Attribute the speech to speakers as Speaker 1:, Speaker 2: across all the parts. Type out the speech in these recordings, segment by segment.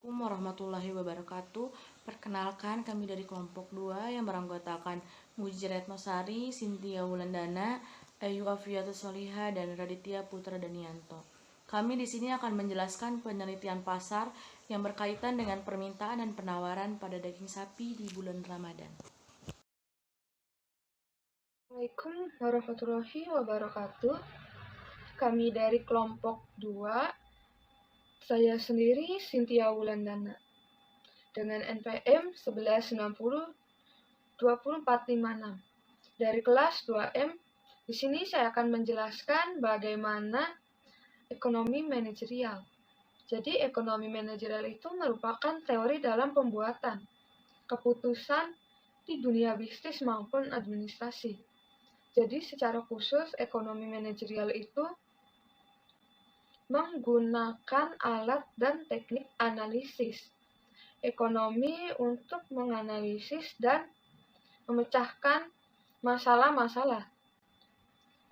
Speaker 1: Assalamualaikum warahmatullahi wabarakatuh. Perkenalkan, kami dari kelompok 2 yang beranggotakan Muji Retnosari, Cynthia Wulandana, Ayu Afiatus Soliha, dan Raditya Putra Danianto. Kami di sini akan menjelaskan penelitian pasar yang berkaitan dengan permintaan dan penawaran pada daging sapi di bulan Ramadan.
Speaker 2: Assalamualaikum warahmatullahi wabarakatuh. Kami dari kelompok 2, saya sendiri Cynthia Wulandana dengan NPM 1190-20456 dari kelas 2M. Di sini saya akan menjelaskan bagaimana ekonomi manajerial. Jadi ekonomi manajerial itu merupakan teori dalam pembuatan keputusan di dunia bisnis maupun administrasi. Jadi secara khusus ekonomi manajerial itu menggunakan alat dan teknik analisis ekonomi untuk menganalisis dan memecahkan masalah-masalah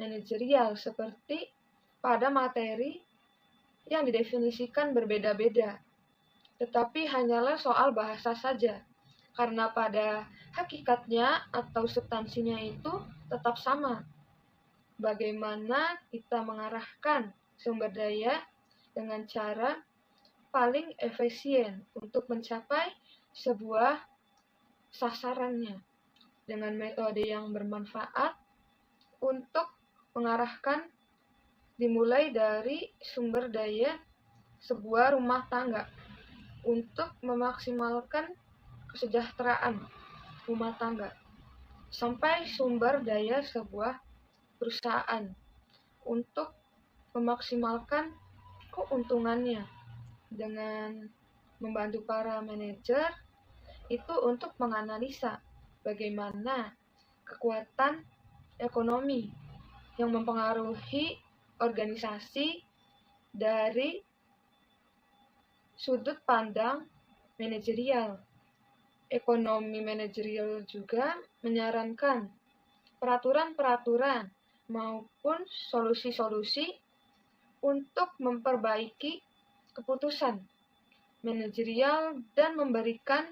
Speaker 2: manajerial seperti pada materi yang didefinisikan berbeda-beda, tetapi hanyalah soal bahasa saja, karena pada hakikatnya atau substansinya itu tetap sama. Bagaimana kita mengarahkan sumber daya dengan cara paling efisien untuk mencapai sebuah sasarannya dengan metode yang bermanfaat untuk mengarahkan dimulai dari sumber daya sebuah rumah tangga untuk memaksimalkan kesejahteraan rumah tangga sampai sumber daya sebuah perusahaan untuk memaksimalkan keuntungannya dengan membantu para manajer itu untuk menganalisa bagaimana kekuatan ekonomi yang mempengaruhi organisasi dari sudut pandang manajerial. Ekonomi manajerial juga menyarankan peraturan-peraturan maupun solusi-solusi untuk memperbaiki keputusan manajerial dan memberikan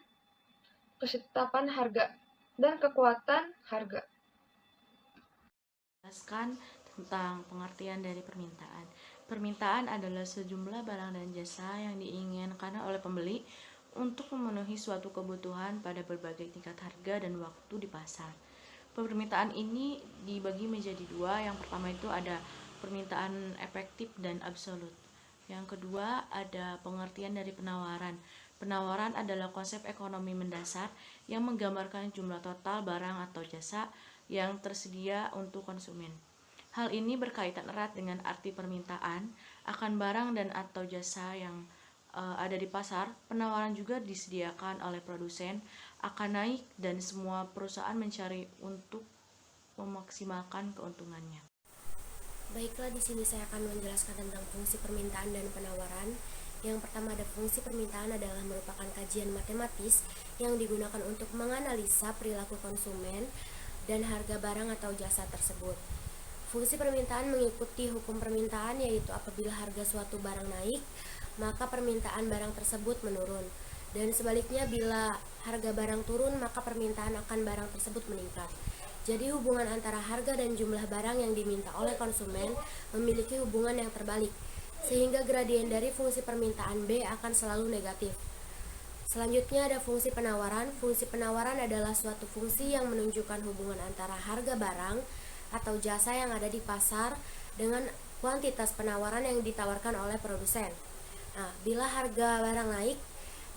Speaker 2: ketetapan harga dan kekuatan harga.
Speaker 1: Jelaskan tentang pengertian dari permintaan. Permintaan adalah sejumlah barang dan jasa yang diinginkan oleh pembeli untuk memenuhi suatu kebutuhan pada berbagai tingkat harga dan waktu di pasar. Permintaan ini dibagi menjadi dua. Yang pertama itu ada permintaan efektif dan absolut. Yang kedua ada pengertian dari penawaran. Penawaran adalah konsep ekonomi mendasar yang menggambarkan jumlah total barang atau jasa yang tersedia untuk konsumen. Hal ini berkaitan erat dengan arti permintaan akan barang dan atau jasa yang ada di pasar. Penawaran juga disediakan oleh produsen akan naik dan semua perusahaan mencari untuk memaksimalkan keuntungannya.
Speaker 3: Baiklah, di sini saya akan menjelaskan tentang fungsi permintaan dan penawaran. Yang pertama, ada fungsi permintaan adalah merupakan kajian matematis yang digunakan untuk menganalisa perilaku konsumen dan harga barang atau jasa tersebut. Fungsi permintaan mengikuti hukum permintaan, yaitu apabila harga suatu barang naik, maka permintaan barang tersebut menurun. Dan sebaliknya, bila harga barang turun, maka permintaan akan barang tersebut meningkat. Jadi hubungan antara harga dan jumlah barang yang diminta oleh konsumen memiliki hubungan yang terbalik, sehingga gradien dari fungsi permintaan B akan selalu negatif. Selanjutnya ada fungsi penawaran. Fungsi penawaran adalah suatu fungsi yang menunjukkan hubungan antara harga barang atau jasa yang ada di pasar dengan kuantitas penawaran yang ditawarkan oleh produsen. Nah, bila harga barang naik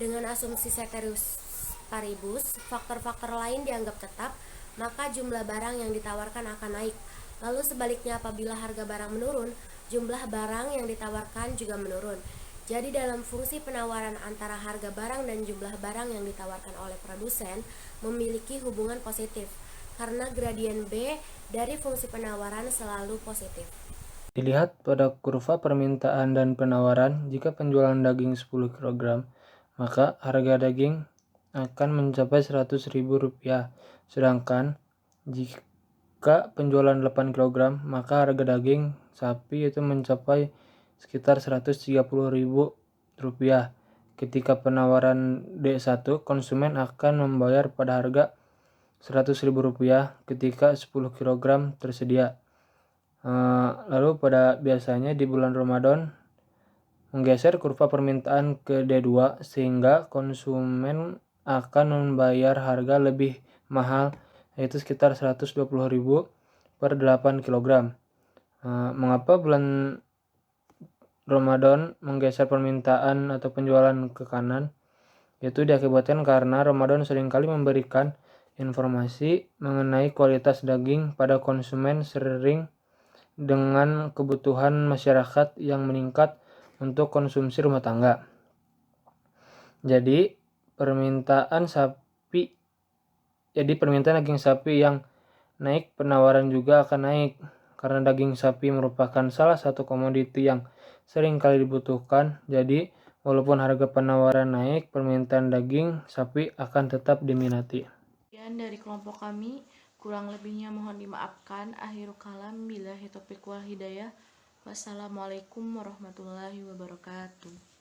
Speaker 3: dengan asumsi ceteris paribus, faktor-faktor lain dianggap tetap, maka jumlah barang yang ditawarkan akan naik. Lalu sebaliknya, apabila harga barang menurun, jumlah barang yang ditawarkan juga menurun. Jadi dalam fungsi penawaran antara harga barang dan jumlah barang yang ditawarkan oleh produsen memiliki hubungan positif, karena gradien B dari fungsi penawaran selalu positif.
Speaker 4: Dilihat pada kurva permintaan dan penawaran, jika penjualan daging 10 kg, maka harga daging akan mencapai Rp100.000. Sedangkan jika penjualan 8 kg, maka harga daging sapi itu mencapai sekitar Rp130.000. ketika penawaran D1, konsumen akan membayar pada harga Rp100.000 ketika 10 kg tersedia. Lalu pada biasanya di bulan Ramadan menggeser kurva permintaan ke D2 sehingga konsumen akan membayar harga lebih mahal, yaitu sekitar Rp120.000 per 8 kg. Mengapa bulan Ramadan menggeser permintaan atau penjualan ke kanan? Yaitu diakibatkan karena Ramadan seringkali memberikan informasi mengenai kualitas daging pada konsumen sering dengan kebutuhan masyarakat yang meningkat untuk konsumsi rumah tangga. Jadi permintaan daging sapi yang naik, penawaran juga akan naik karena daging sapi merupakan salah satu komoditi yang sering kali dibutuhkan. Jadi walaupun harga penawaran naik, permintaan daging sapi akan tetap diminati.
Speaker 1: Sekian dari kelompok kami, kurang lebihnya mohon dimaafkan. Akhirul kalam, billahi taufiq wal hidayah. Wassalamualaikum warahmatullahi wabarakatuh.